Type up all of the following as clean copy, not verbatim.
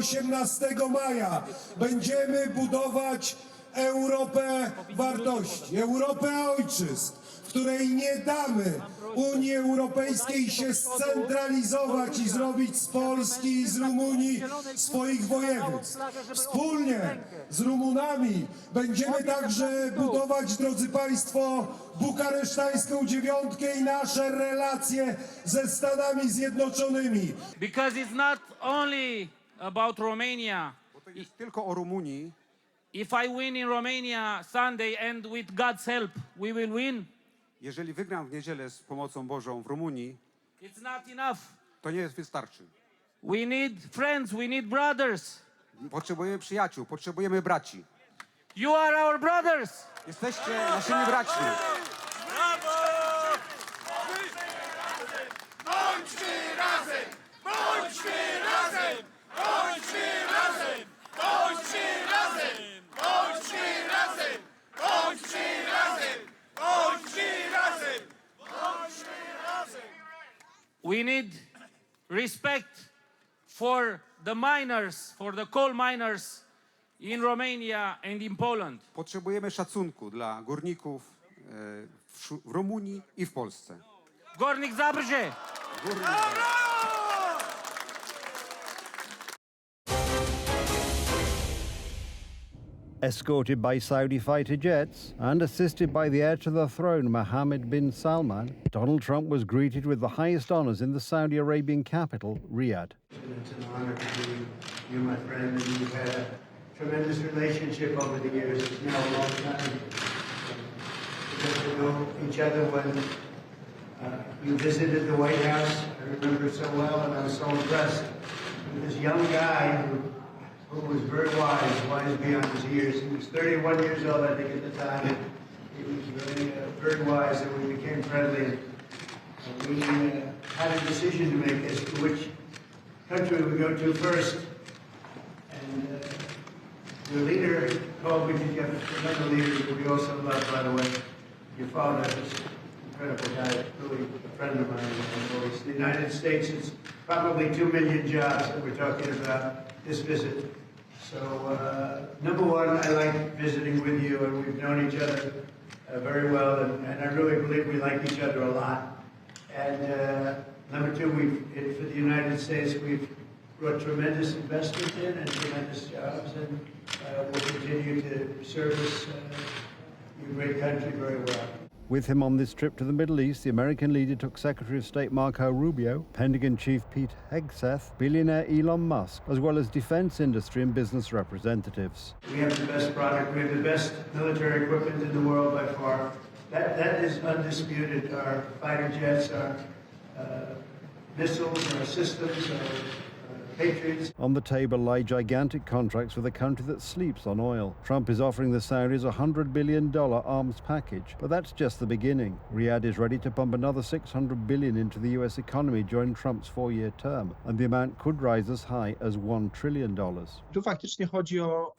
18 maja będziemy budować Europę wartości, Europę ojczyzn, w której nie damy Unii Europejskiej się scentralizować i zrobić z Polski i z Rumunii swoich województw. Wspólnie z Rumunami będziemy także budować, drodzy Państwo, bukaresztańską dziewiątkę i nasze relacje ze Stanami Zjednoczonymi. Because it's not only about Romania. Bo to jest tylko o Rumunii. If I win in Romania Sunday and with God's help, we will win. Jeżeli wygram w niedzielę z pomocą Bożą w Rumunii, It's not enough. to nie wystarczy. We need friends, we need brothers. Potrzebujemy przyjaciół, potrzebujemy braci. You are our brothers. Jesteście naszymi braćmi. Bądźmy razem! Bądźmy razem! Bądźmy razem! Bądźmy razem! Bądźmy razem! Bądźmy razem! Bądźmy razem! Bądźmy razem! We need respect for the miners, for the coal miners in Romania and in Poland. Potrzebujemy szacunku dla górników w Rumunii i w Polsce. Górnik Zabrze! Escorted by Saudi fighter jets and assisted by the heir to the throne, Mohammed bin Salman, Donald Trump was greeted with the highest honors in the Saudi Arabian capital, Riyadh. It's an honor to be you, my friend, and we've had a tremendous relationship over the years. It's now a long time. We got to know each other when you visited the White House. I remember so well, and I was so impressed with this young guy who was very wise beyond his years. He was 31 years old, I think, at the time. He was really very wise, and we became friendly. And we had a decision to make as to which country we go to first. And your leader called me to get another leader that we also love, by the way. Your father is an incredible guy, really a friend of mine. The United States is probably 2 million jobs that we're talking about this visit. So, number one, I like visiting with you, and we've known each other very well, and I really believe we like each other a lot. And number two, for the United States, we've brought tremendous investment in and tremendous jobs, and we'll continue to service your great country very well. With him on this trip to the Middle East, the American leader took Secretary of State Marco Rubio, Pentagon Chief Pete Hegseth, billionaire Elon Musk, as well as defense industry and business representatives. We have the best product. We have the best military equipment in the world by far. That is undisputed. Our fighter jets, our missiles, our systems, our Patriots. On the table lie gigantic contracts with a country that sleeps on oil. Trump is offering the Saudis a $100 billion arms package, but that's just the beginning. Riyadh is ready to pump another $600 billion into the US economy during Trump's 4-year term, and the amount could rise as high as $1 trillion.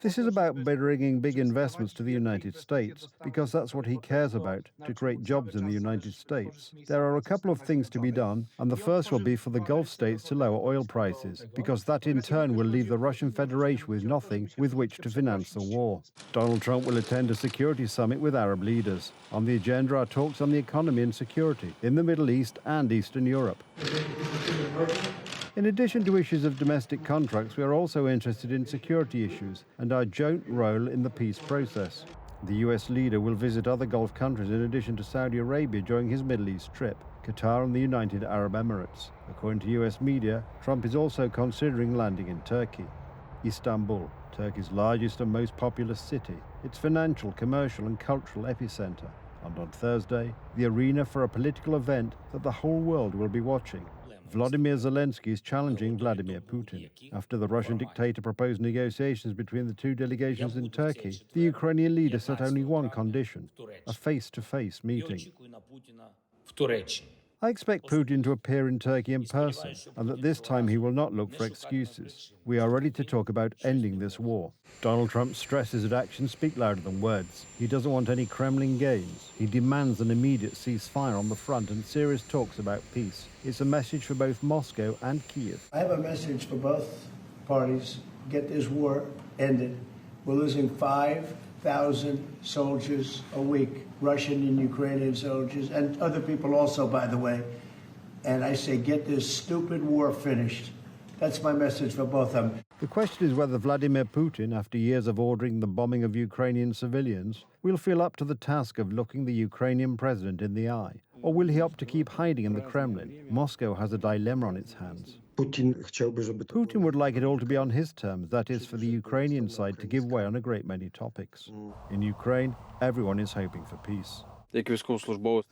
This is about bringing big investments to the United States, because that's what he cares about, to create jobs in the United States. There are a couple of things to be done, and the first will be for the Gulf states to lower oil prices, because that in turn will leave the Russian Federation with nothing with which to finance the war. Donald Trump will attend a security summit with Arab leaders. On the agenda are talks on the economy and security in the Middle East and Eastern Europe. In addition to issues of domestic contracts, we are also interested in security issues and our joint role in the peace process. The US leader will visit other Gulf countries in addition to Saudi Arabia during his Middle East trip, Qatar and the United Arab Emirates. According to US media, Trump is also considering landing in Turkey. Istanbul, Turkey's largest and most populous city, its financial, commercial and cultural epicenter. And on Thursday, the arena for a political event that the whole world will be watching. Vladimir Zelensky is challenging Vladimir Putin. After the Russian dictator proposed negotiations between the two delegations in Turkey, the Ukrainian leader set only one condition: a face-to-face meeting. I expect Putin to appear in Turkey in person, and that this time he will not look for excuses. We are ready to talk about ending this war. Donald Trump stresses that actions speak louder than words. He doesn't want any Kremlin games. He demands an immediate ceasefire on the front and serious talks about peace. It's a message for both Moscow and Kyiv. I have a message for both parties get this war ended. We're losing 5,000 soldiers a week, Russian and Ukrainian soldiers, and other people also, by the way. And I say, get this stupid war finished. That's my message for both of them. The question is whether Vladimir Putin, after years of ordering the bombing of Ukrainian civilians, will feel up to the task of looking the Ukrainian president in the eye, or will he opt to keep hiding in the Kremlin? Moscow has a dilemma on its hands. Putin would like it all to be on his terms, that is, for the Ukrainian side to give way on a great many topics. In Ukraine, everyone is hoping for peace.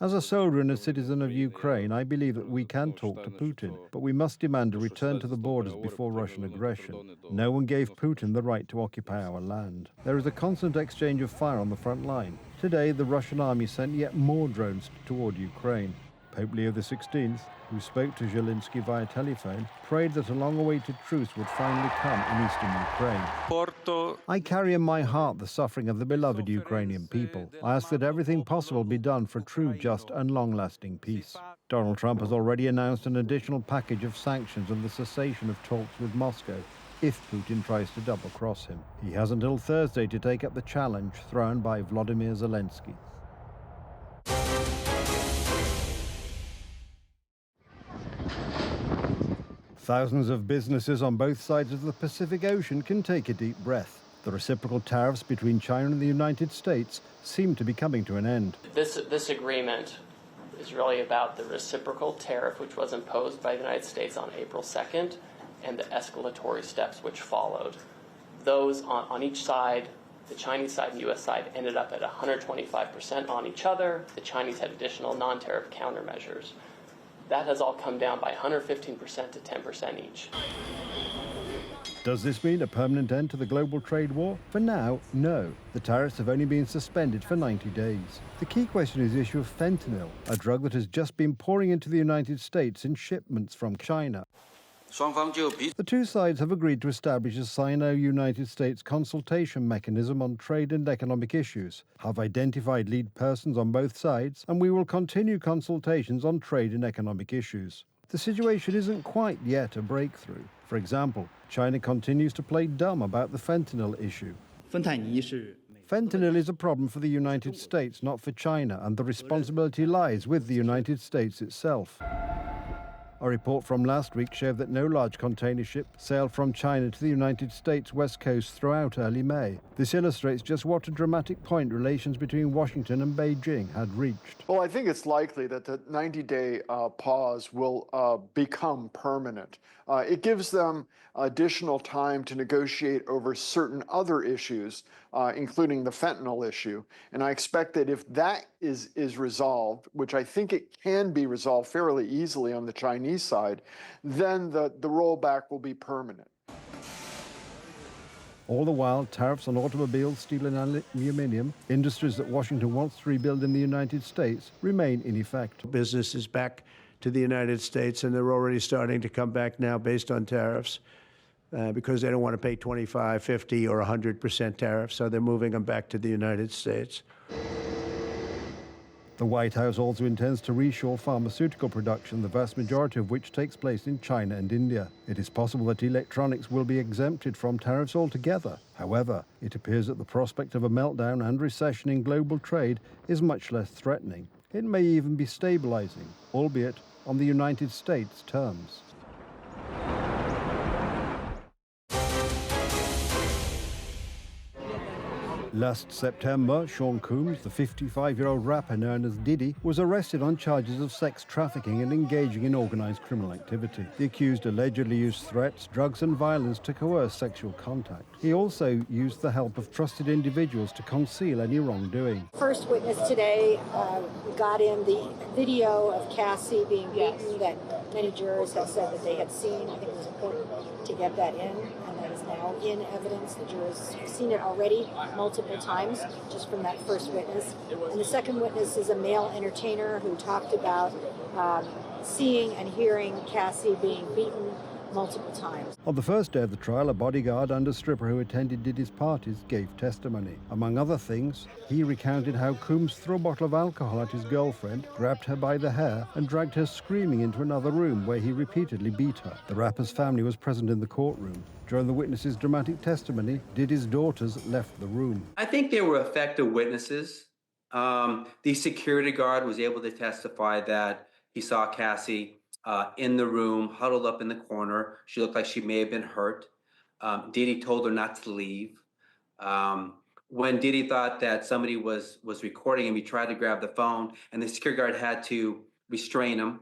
As a soldier and a citizen of Ukraine, I believe that we can talk to Putin, but we must demand a return to the borders before Russian aggression. No one gave Putin the right to occupy our land. There is a constant exchange of fire on the front line. Today, the Russian army sent yet more drones toward Ukraine. Pope Leo XVI, who spoke to Zelensky via telephone, prayed that a long-awaited truce would finally come in eastern Ukraine. I carry in my heart the suffering of the beloved Ukrainian people. I ask that everything possible be done for true, just and long-lasting peace. Donald Trump has already announced an additional package of sanctions and the cessation of talks with Moscow if Putin tries to double-cross him. He has until Thursday to take up the challenge thrown by Volodymyr Zelensky. Thousands of businesses on both sides of the Pacific Ocean can take a deep breath. The reciprocal tariffs between China and the United States seem to be coming to an end. This agreement is really about the reciprocal tariff which was imposed by the United States on April 2nd and the escalatory steps which followed. Those on each side, the Chinese side and U.S. side, ended up at 125% on each other. The Chinese had additional non-tariff countermeasures. That has all come down by 115% to 10% each. Does this mean a permanent end to the global trade war? For now, no. The tariffs have only been suspended for 90 days. The key question is the issue of fentanyl, a drug that has just been pouring into the United States in shipments from China. The two sides have agreed to establish a Sino-United States consultation mechanism on trade and economic issues, have identified lead persons on both sides, and we will continue consultations on trade and economic issues. The situation isn't quite yet a breakthrough. For example, China continues to play dumb about the fentanyl issue. Fentanyl is a problem for the United States, not for China, and the responsibility lies with the United States itself. A report from last week showed that no large container ship sailed from China to the United States west coast throughout early May. This illustrates just what a dramatic point relations between Washington and Beijing had reached. Well, I think it's likely that the 90-day pause will become permanent. It gives them additional time to negotiate over certain other issues, including the fentanyl issue. And I expect that if that is resolved, which I think it can be resolved fairly easily on the Chinese side, then the rollback will be permanent. All the while, tariffs on automobiles, steel and aluminium, industries that Washington wants to rebuild in the United States, remain in effect. Business is back to the United States, and they're already starting to come back now based on tariffs because they don't want to pay 25, 50, or 100% tariffs, so they're moving them back to the United States. The White House also intends to reshore pharmaceutical production, the vast majority of which takes place in China and India. It is possible that electronics will be exempted from tariffs altogether. However, it appears that the prospect of a meltdown and recession in global trade is much less threatening. It may even be stabilizing, albeit on the United States' terms. Last September, Sean Combs, the 55-year-old rapper known as Diddy, was arrested on charges of sex trafficking and engaging in organized criminal activity. The accused allegedly used threats, drugs and violence to coerce sexual contact. He also used the help of trusted individuals to conceal any wrongdoing. First witness today got in the video of Cassie being beaten that many jurors have said that they had seen. I think it was important to get that in, and that is now in evidence. The jurors have seen it already multiple times just from that first witness. And the second witness is a male entertainer who talked about seeing and hearing Cassie being beaten multiple times. On the first day of the trial, a bodyguard and a stripper who attended Diddy's parties gave testimony. Among other things, he recounted how Coombs threw a bottle of alcohol at his girlfriend, grabbed her by the hair, and dragged her screaming into another room where he repeatedly beat her. The rapper's family was present in the courtroom. During the witnesses' dramatic testimony, Diddy's daughters left the room. I think they were effective witnesses. The security guard was able to testify that he saw Cassie in the room, huddled up in the corner. She looked like she may have been hurt. Diddy told her not to leave. When Diddy thought that somebody was recording him, he tried to grab the phone, and the security guard had to restrain him.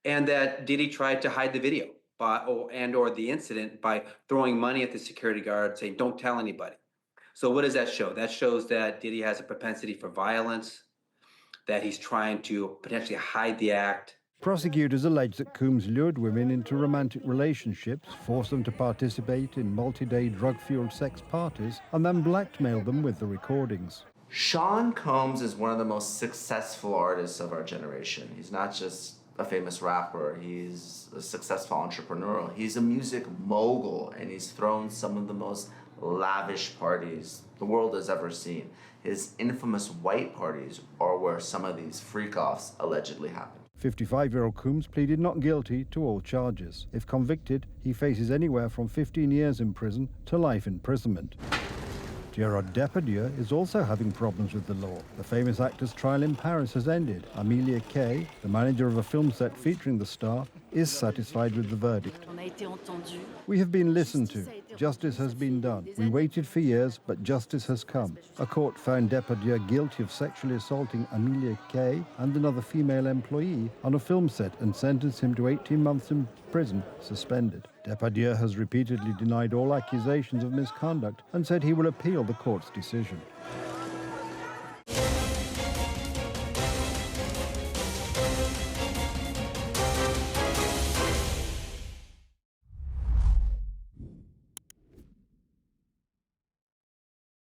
And that Diddy tried to hide the video or the incident by throwing money at the security guard, saying, "Don't tell anybody." So what does that show? That shows that Diddy has a propensity for violence, that he's trying to potentially hide the act. Prosecutors allege that Coombs lured women into romantic relationships, forced them to participate in multi-day drug-fueled sex parties, and then blackmailed them with the recordings. Sean Combs is one of the most successful artists of our generation. He's not just a famous rapper, he's a successful entrepreneur. He's a music mogul, and he's thrown some of the most lavish parties the world has ever seen. His infamous white parties are where some of these freak-offs allegedly happen. 55-year-old Coombs pleaded not guilty to all charges. If convicted, he faces anywhere from 15 years in prison to life imprisonment. Gerard Depardieu is also having problems with the law. The famous actor's trial in Paris has ended. Amelia Kay, the manager of a film set featuring the star, is satisfied with the verdict. We have been listened to. Justice has been done. We waited for years, but justice has come. A court found Depardieu guilty of sexually assaulting Amelia Kay and another female employee on a film set and sentenced him to 18 months in prison, suspended. Depardieu has repeatedly denied all accusations of misconduct and said he will appeal the court's decision.